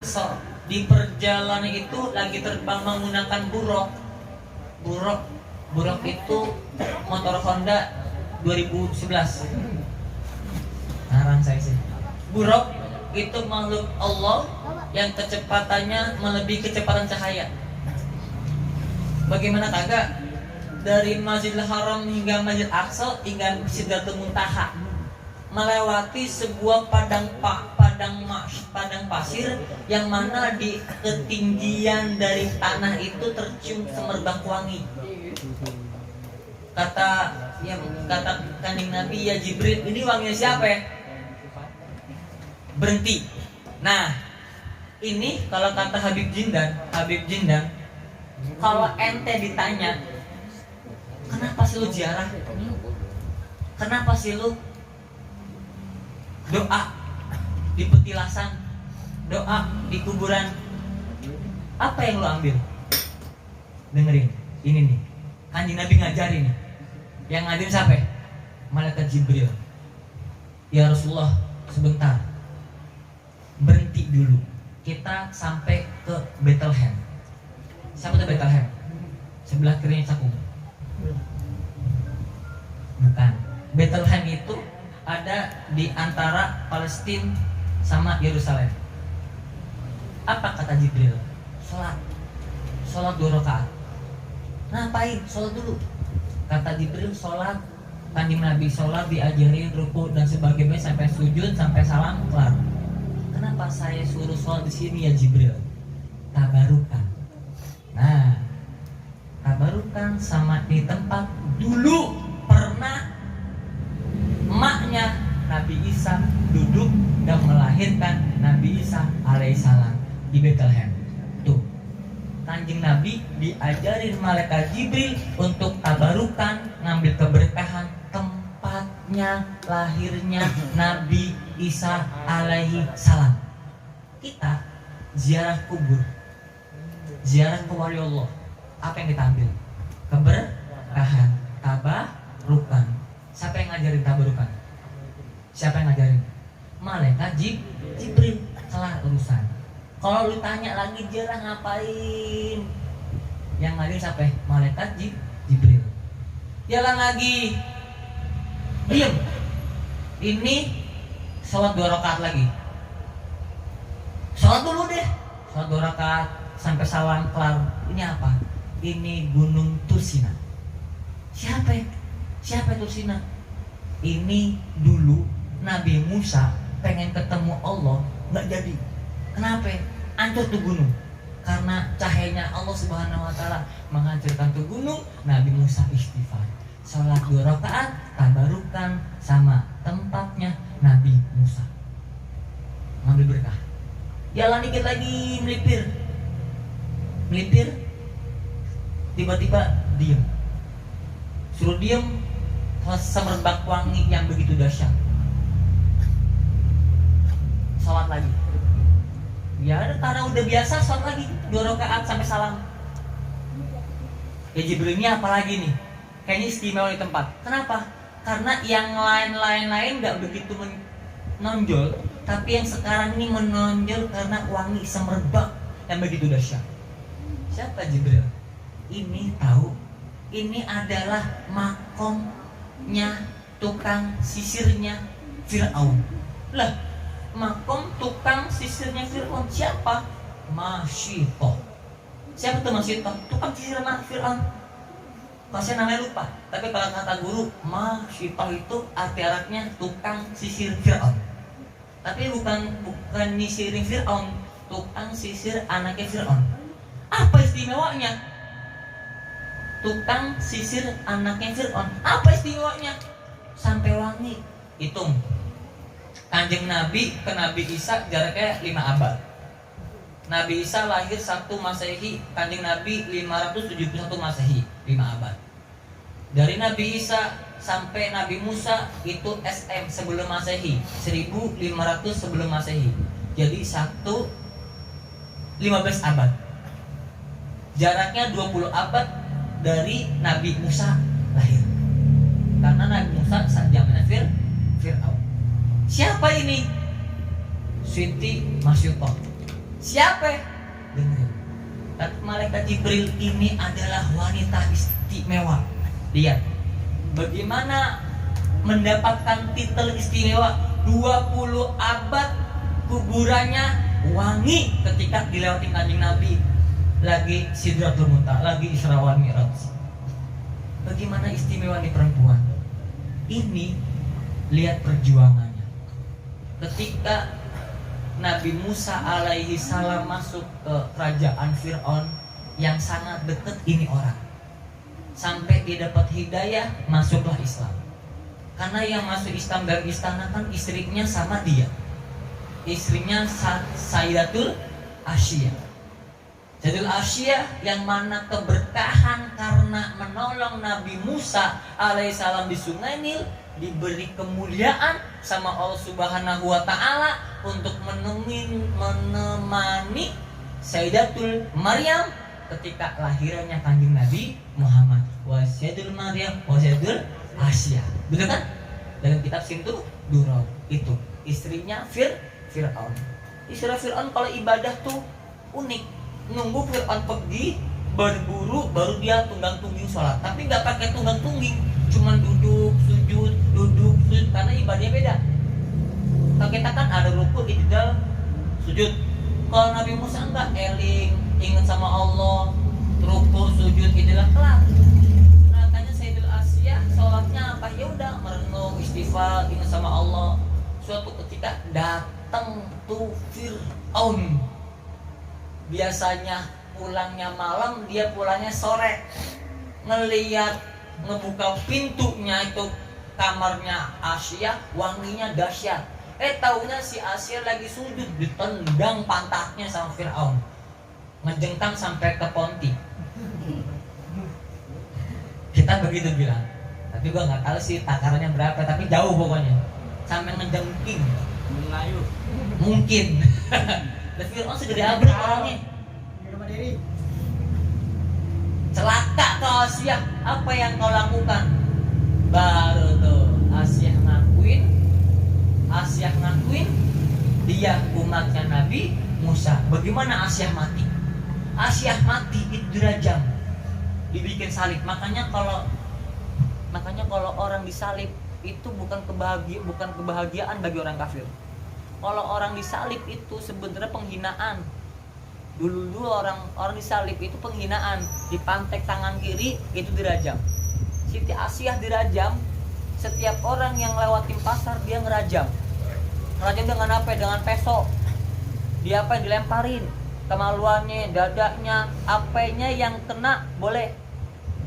Aqsa. Di perjalanan itu lagi terbang menggunakan Buraq itu motor Honda 2011. Ngarang saya sih. Buraq itu makhluk Allah yang kecepatannya melebihi kecepatan cahaya. Bagaimana kagak? Dari Masjidil Haram hingga Masjid Aqsa hingga Sidratul Muntaha, melewati sebuah padang pasir yang mana di ketinggian dari tanah itu tercium semerbak wangi. Kata Kanjeng Nabi, ya Jibril, ini wanginya siapa ya? Berhenti. Nah, ini kalau kata Habib Jindan, kalau ente ditanya, kenapa sih lu ziarah? Kenapa sih lu doa di petilasan, doa di kuburan? Apa yang lu ambil? Dengerin, ini nih, Kanjeng Nabi ngajarin nih. Yang ngajarin siapa? Malaikat Jibril. Ya Rasulullah, sebentar, berhenti dulu. Kita sampai ke Bethlehem. Siapa tuh Bethlehem? Sebelah kirinya Cakung. Bukan. Bethlehem itu ada di antara Palestina sama Yerusalem. Apa kata Jibril? Sholat 2 rakaat. Ngapain? Sholat dulu. Kata Jibril, sholat. Kanjeng Nabi sholat, diajarin ruku dan sebagainya sampai sujud, sampai salam, kelar. Kenapa saya suruh sholat di sini ya Jibril? Tabarukan. Nah, tabarukan sama di tempat dulu pernah emaknya Nabi Isa duduk dan melahirkan Nabi Isa alaihissalam di Bethlehem. Tuh, Kanjeng Nabi diajarin malaikat Jibril untuk tabarukan, ngambil keberkahan tempatnya lahirnya Nabi Isa alaihi salam. Kita ziarah kubur, ziarah ke wali Allah. Apa yang kita ambil? Keberkahan, tabarukan. Siapa yang ngajarin tabarukan? Siapa yang ngajarin? Malaikat Jibril. Kelar urusan. Kalau lu tanya lagi ziarah ngapain? Yang ngajarin siapa? Malaikat Jibril. Jalan lagi. Diam. Ini sholat 2 rakaat lagi. Sholat dulu deh. Sholat 2 rakaat sampai salam kelar. Ini apa? Ini Gunung Tursina. Siapa Tursina? Ini dulu Nabi Musa pengen ketemu Allah, nggak jadi. Kenapa? Hancur tuh gunung. Karena cahayanya Allah Subhanahu Wa Taala menghancurkan tuh gunung. Nabi Musa istighfar. Sholat 2 rakaat, tabarukan sama tempatnya Nabi Musa. Ngambil berkah. Jalan dikit lagi melipir. Tiba-tiba diam. Suruh diam, semerbak wangi yang begitu dahsyat. Sholat lagi. Ya karena udah biasa sholat lagi 2 rakaat sampai salam. Ya Jibril ini apalagi nih? Kayaknya istimewa di tempat. Kenapa? Karena yang lain nggak begitu menonjol, tapi yang sekarang ini menonjol karena wangi semerbak yang begitu dahsyat. Siapa Jibril? Ini tahu, ini adalah makomnya tukang sisirnya Fir'aun. Lah, makom tukang sisirnya Fir'aun siapa? Masyitoh. Siapa tuh Masyitoh? Tukang sisir Fir'aun. Kalau saya namanya lupa, tapi kalau kata guru, Masyitoh itu arti Arabnya tukang sisir Fir'aun. Tapi bukan nyisirin Fir'aun, tukang sisir anaknya Fir'aun. Apa istimewanya? Tukang sisir anaknya Fir'aun. Apa istimewanya? Sampai wangi. Hitung. Kanjeng Nabi ke Nabi Isa jaraknya 5 abad. Nabi Isa lahir 1 Masehi, Kanjeng Nabi 571 Masehi, 5 abad. Dari Nabi Isa sampai Nabi Musa itu SM sebelum Masehi, 1500 sebelum Masehi. Jadi 15 abad. Jaraknya 20 abad dari Nabi Musa lahir. Karena Nabi Musa saat zamannya Fir'aun. Siapa ini? Siti Masyitoh. Siapa? Dengerin. Malaikat Jibril ini adalah wanita istimewa. Lihat bagaimana mendapatkan titel istimewa. 20 abad kuburannya wangi ketika dilewati Kanjeng Nabi lagi Sidratul Muntaha, lagi Isra wal Mi'raj. Bagaimana istimewa nih perempuan ini. Lihat perjuangannya ketika Nabi Musa alaihi salam masuk ke kerajaan Fir'aun yang sangat dekat ini orang, sampai dia dapat hidayah, masuklah Islam. Karena yang masuk Islam dari istana kan istrinya sama dia, istrinya Sayyidatul Asyiyah. Sayyidatul Asyiyah yang mana keberkahan karena menolong Nabi Musa alaihissalam di Sungai Nil, diberi kemuliaan sama Allah Subhanahu wa taala untuk menemani Sayyidatul Maryam ketika lahirnya Kanjeng Nabi Muhammad. Wa Sayyidatul Maryam wa Sayyidatul Asyiyah. Betul kan? Dalam kitab Sintu Durau itu istrinya Fir'aun. Istri Fir'aun kalau ibadah tuh unik. Nunggu Fir'aun pergi berburu baru dia tunggang-tungging sholat. Tapi nggak pakai tunggang-tungging, cuman duduk sujud karena ibadahnya beda. Kalau kita kan ada ruku, i'tidal, sujud. Kalau Nabi Musa enggak, eling, ingat sama Allah, ruku, sujud, i'tidal, kelar. Makanya Sayyidatul Asyiyah sholatnya apa? Ya udah merenung, istighfar, ingat sama Allah. Suatu ketika datang tuh Fir'aun. Biasanya pulangnya malam, dia pulangnya sore. Ngelihat, ngebuka pintunya itu kamarnya Asyiyah, wanginya dahsyat. Taunya si Asyiyah lagi sujud, ditendang pantatnya sama Fir'aun, ngejengkang sampai ke Ponti. Kita begitu bilang, tapi gua nggak tahu sih takarannya berapa, tapi jauh pokoknya, sampai ngejengking. Melayu. Mungkin. Dan Fir'aun segede abrik orangnya. Celaka kau Asyiyah, apa yang kau lakukan? Baru tuh Asyiyah ngakuin dia umatnya Nabi Musa. Bagaimana Asyiyah mati? Asyiyah mati itu dirajam, dibikin salib. Makanya kalau orang disalib itu bukan kebahagiaan bagi orang kafir. Kalau orang disalib itu sebenarnya penghinaan. Dulu orang disalib itu penghinaan, dipantek tangan kiri itu dirajam. Siti Asyiyah dirajam. Setiap orang yang lewatin pasar dia ngerajam. Ngerajam dengan apa? Dengan peso. Dia apa yang dilemparin? Kemaluannya, dadanya, apanya yang kena boleh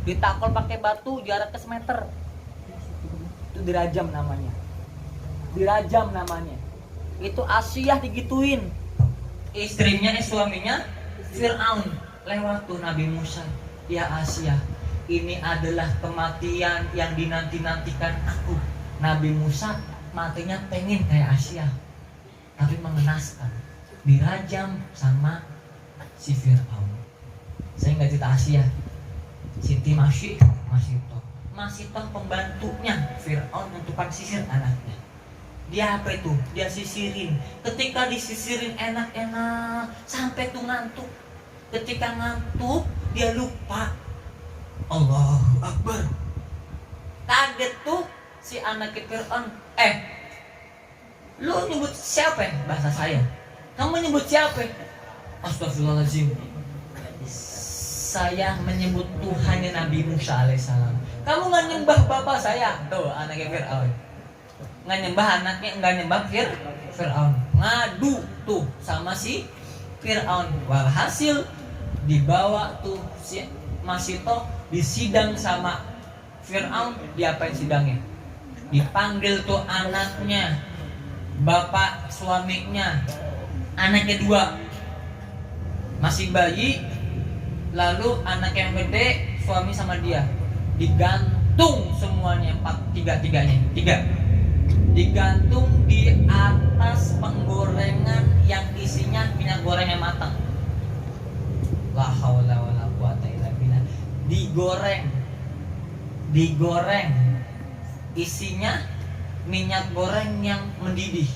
ditakol pakai batu jaraknya semeter. Itu dirajam namanya. Itu Asyiyah digituin. Istrinya, suaminya Fir'aun. Lewat tuh Nabi Musa. Ya Asyiyah, ini adalah kematian yang dinanti-nantikan aku. Nabi Musa matinya pengen kayak Asyiyah, tapi mengenaskan, dirajam sama si Fir'aun. Saya nggak cerita Asyiyah, Siti Masitoh pembantunya Fir'aun untuk sisir anaknya. Dia apa itu? Dia sisirin. Ketika disisirin enak-enak sampai tuh ngantuk. Ketika ngantuk dia lupa. Allahu Akbar. Kaget tuh si anak Fir'aun. Lu nyebut siapa? Bahasa saya. Kamu nyebut siapa? Astagfirullahaladzim. Saya menyebut Tuhannya Nabi Musa alaihissalam. Kamu nggak nyembah bapak saya? Tuh anaknya Fir'aun. Nggak nyembah anaknya, nggak nyembah Fir'aun. Ngadu tuh sama si Fir'aun. Walhasil dibawa tuh si Masitoh disidang sama Fir'aun. Diapain sidangnya? Dipanggil tuh anaknya, bapak suaminya, anaknya 2 masih bayi. Lalu anak yang gede suami sama dia digantung semuanya, 3 digantung di atas penggorengan yang isinya minyak goreng yang matang. La haula wala quwata illa billah. Digoreng isinya minyak goreng yang mendidih.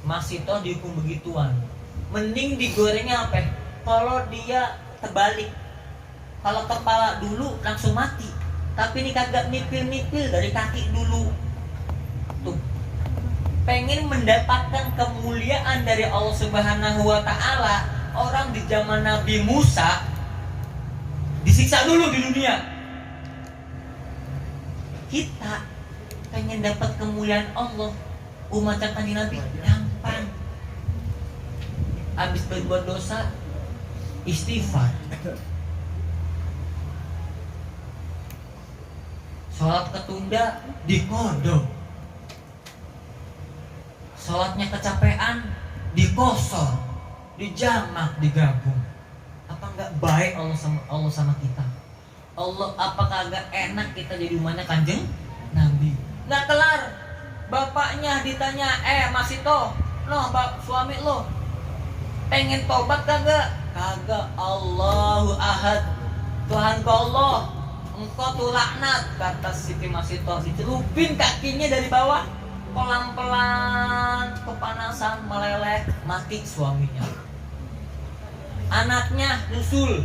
Masih toh dihukum begituan. Mending digorengnya apa? Kalau dia terbalik, kalau kepala dulu langsung mati. Tapi ini kagak, nipil-nipil dari kaki dulu. Tuh. Pengen mendapatkan kemuliaan dari Allah Subhanahu wa taala, orang di zaman Nabi Musa disiksa dulu di dunia. Kita pengen dapat kemuliaan Allah, umat kanjeng Nabi gampang. Habis berbuat dosa istighfar, sholat ketunda dikodok, sholatnya kecapean dikosor, dijamak, digabung. Apa nggak baik Allah sama kita? Allah apakah agak enak kita jadi umatnya kanjeng Nabi? Nggak kelar, bapaknya ditanya, masih toh, suami lo pengen tobat kagak? Kagak. Allahu ahad, Tuhan Allah, engkau tuh laknat, kata Siti Masito. Dicelupin kakinya dari bawah, pelan-pelan kepanasan, meleleh, mati suaminya. Anaknya nyusul,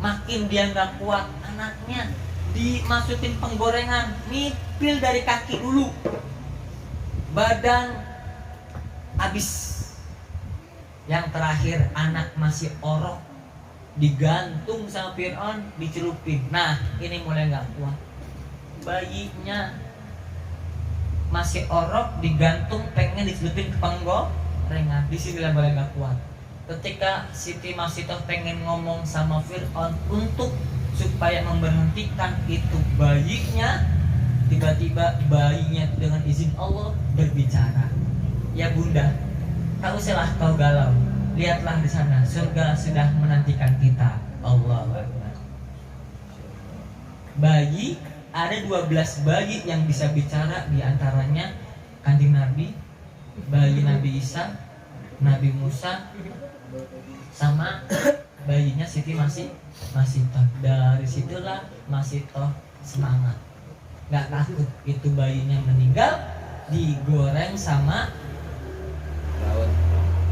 makin dia nggak kuat, anaknya dimasukin penggorengan, nipil dari kaki dulu, badan habis. Yang terakhir anak masih orok, digantung sama Fir'aun, dicelupin. Nah ini mulai nggak kuat, bayinya masih orok, digantung, pengen dicelupin ke penggorengan. Di sini mulai nggak kuat. Ketika Siti Masitoh pengen ngomong sama Fir'aun untuk supaya memberhentikan itu bayinya, tiba-tiba bayinya dengan izin Allah berbicara. Ya bunda, tak usahlah kau galau, lihatlah di sana surga sudah menantikan kita. Allahu Akbar. Bayi, ada 12 bayi yang bisa bicara, diantaranya kanjeng Nabi, bayi Nabi Isa, Nabi Musa, sama bayinya Siti Masitoh. Dari situlah Masitoh semangat, nggak takut itu bayinya meninggal digoreng sama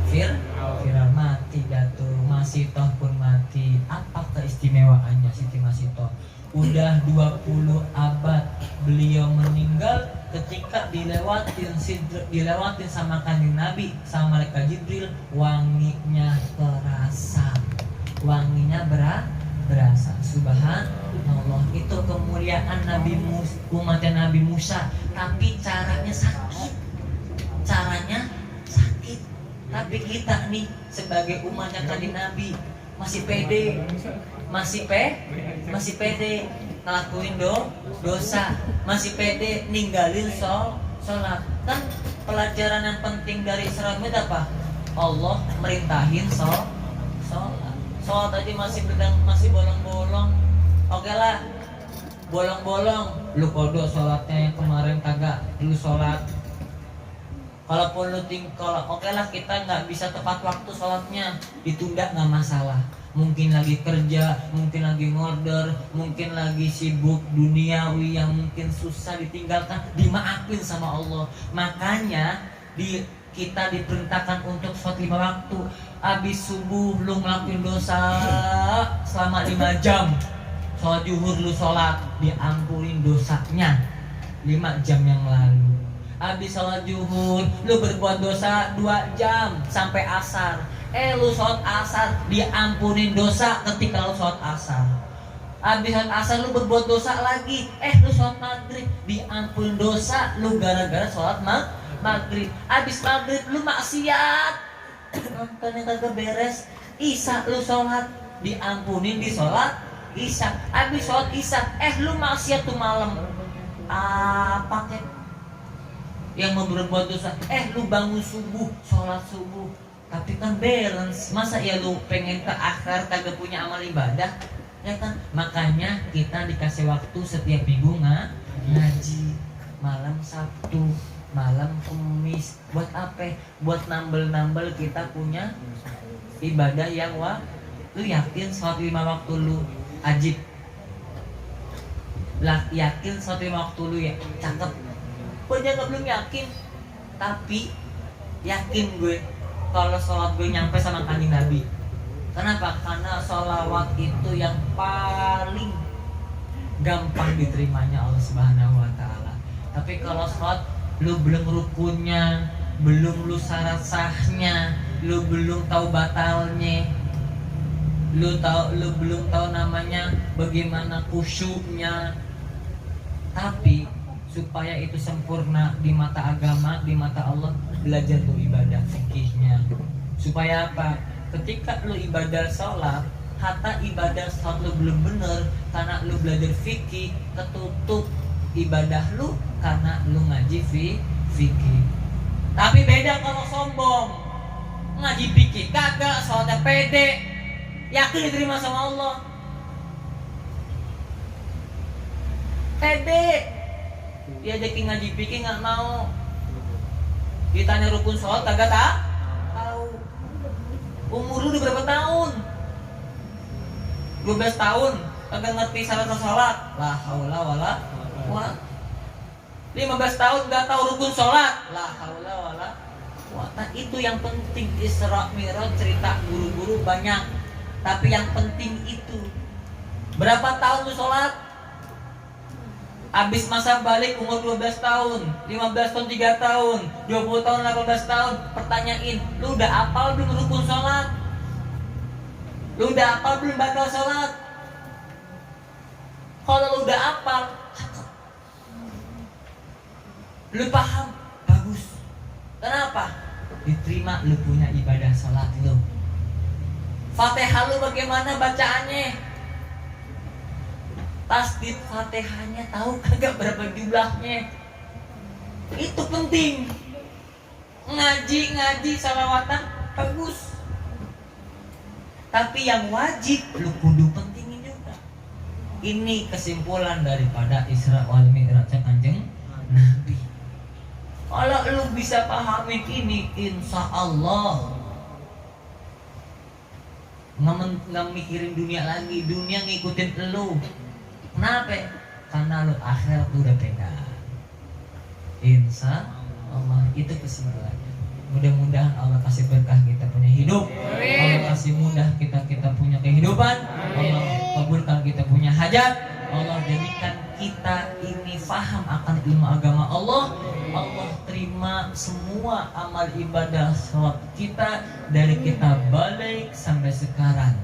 Fir'aun, mati jatuh. Masitoh pun mati. Apa keistimewaannya Siti Masitoh? Udah 20 abad beliau meninggal ketika dilewatin sama kanjeng Nabi, sama malaikat Jibril, wanginya terasa, wanginya berasa. Subhanallah, itu kemuliaan umatnya Nabi Musa. Tapi caranya sakit, tapi kita nih sebagai umatnya kanjeng Nabi masih pede, masih pede ngelakuin dosa, masih pede ninggalin sholat. Kan pelajaran yang penting dari Isra Mi'raj apa? Allah merintahin sholat aja masih bolong-bolong. Oke lah, bolong-bolong, lu kodok sholatnya yang kemarin kagak lu sholat. Kalaupun kalau oke lah kita nggak bisa tepat waktu sholatnya, ditunda nggak masalah. Mungkin lagi kerja, mungkin lagi ngorder, mungkin lagi sibuk duniawi yang mungkin susah ditinggalkan, dimaafin sama Allah. Makanya kita diperintahkan untuk sholat 5 waktu. Abis subuh lu ngelakuin dosa selama 5 jam, sholat zuhur lu sholat, diampunin dosanya 5 jam yang lalu. Habis sholat zuhur, lu berbuat dosa 2 jam sampai asar. Lu sholat asar, diampunin dosa ketika lu sholat asar. Habis sholat asar lu berbuat dosa lagi. Lu sholat maghrib, diampunin dosa lu gara-gara sholat maghrib. Habis maghrib lu maksiat, nontonnya kagak beres. Isya lu sholat, diampunin di sholat isya. Habis sholat isya, lu maksiat tuh malam. Pakai yang mau berbuat dosa, lu bangun subuh, sholat subuh, tapi kan balance. Masa ya lu pengen ke akhir kagak punya amal ibadah, ya kan? Makanya kita dikasih waktu setiap minggu ngaji, malam Sabtu, malam Kamis. Buat apa? Buat nambel kita punya ibadah yang lu yakin sholat 5 waktu lu ajib, yakin sholat 5 waktu lu ya cakep. Gue jangan belum yakin, tapi yakin gue kalau sholat gue nyampe sama kanjeng Nabi. Kenapa? Karena sholawat itu yang paling gampang diterimanya Allah Subhanahu wa Ta'ala. Tapi kalau sholat lu belum rukunnya, belum lu syarat sahnya, lu belum tahu batalnya, lu belum tahu namanya bagaimana khusyuknya. Tapi supaya itu sempurna di mata agama, di mata Allah, belajar tuh ibadah fikihnya. Supaya apa? Ketika lu ibadah sholat, hatta ibadah sholat lu belum bener karena lu belajar fikih, ketutup ibadah lu karena lu ngaji fikih. Tapi beda kalau sombong, ngaji fikih kagak, sholatnya pede, yakin diterima sama Allah. Pede, diajakin ngaji fikih nggak mau, ditanya rukun sholat kagak tahu. Umur lu udah berapa tahun? 12 tahun kagak ngerti syarat sholat. La haula wala quwata. 15 tahun nggak tahu rukun sholat. La haula wala quwata. Itu yang penting. Isra Mi'raj cerita guru-guru banyak, tapi yang penting itu berapa tahun lu sholat? Abis masa balik umur 12 tahun, 15 tahun 3 tahun, 20 tahun 18 tahun. Pertanyain, lu udah hafal belum rukun sholat? Lu udah hafal belum batal sholat? Kalau lu udah hafal, lu paham, bagus. Kenapa? Diterima lu punya ibadah sholat lu. Fatihah lu bagaimana bacaannya? Tasbih Fatihahnya tahu kagak berapa jumlahnya? Itu penting. Ngaji salawatan bagus. Tapi yang wajib lu kudu pentingin juga. Ini kesimpulan daripada Isra wal Mi'raj Kanjeng Nabi. Kalau lu bisa pahamin ini, insya Allah nggak mikirin dunia lagi, dunia ngikutin lu. Kenapa? Karena lu akhirat udah pegang. Insya Allah itu kesimpulannya. Mudah-mudahan Allah kasih berkah kita punya hidup. Allah kasih mudah kita punya kehidupan. Allah kabulkan kita punya hajat. Allah jadikan kita ini faham akan ilmu agama Allah. Allah terima semua amal ibadah sholat kita dari kita balik sampai sekarang.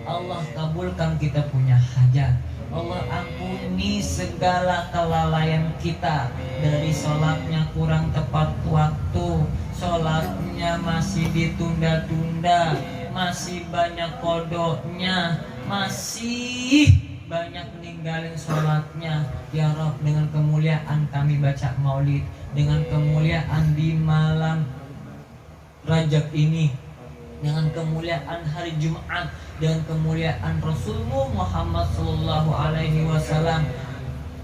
Allah kabulkan kita punya hajat. Allah ampuni segala kelalaian kita, dari sholatnya kurang tepat waktu, sholatnya masih ditunda-tunda, masih banyak kodoknya, masih banyak meninggalin sholatnya. Ya Rabb, dengan kemuliaan kami baca maulid, dengan kemuliaan di malam Rajab ini, dengan kemuliaan hari Jumat, dengan kemuliaan Rasulmu Muhammad sallallahu alaihi wasallam,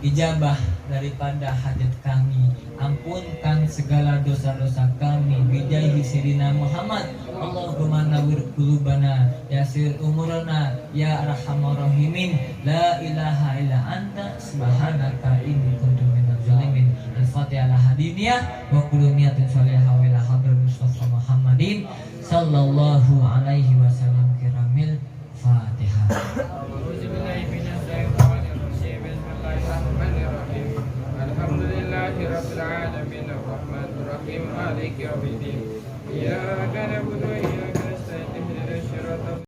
ijabah daripada hajat kami, ampunkan segala dosa-dosa kami bijahi Sayyidina Muhammad. Allahumma nawwir qulubana, yasir umurana, ya arhamar rahimin, la ilaha illa anta subhanaka inni kuntu minadz zalimin. Al-Fatihah ala hadiniyah wa kullu niyatin shalihah wa ila hadrat Mustafa Muhammadin sallallahu alaihi wasallam. Kiramil Fatihah. Alhamdulillahi rabbil alamin arrahmanir rahim maliki yaumiddin. Iyyaka na'budu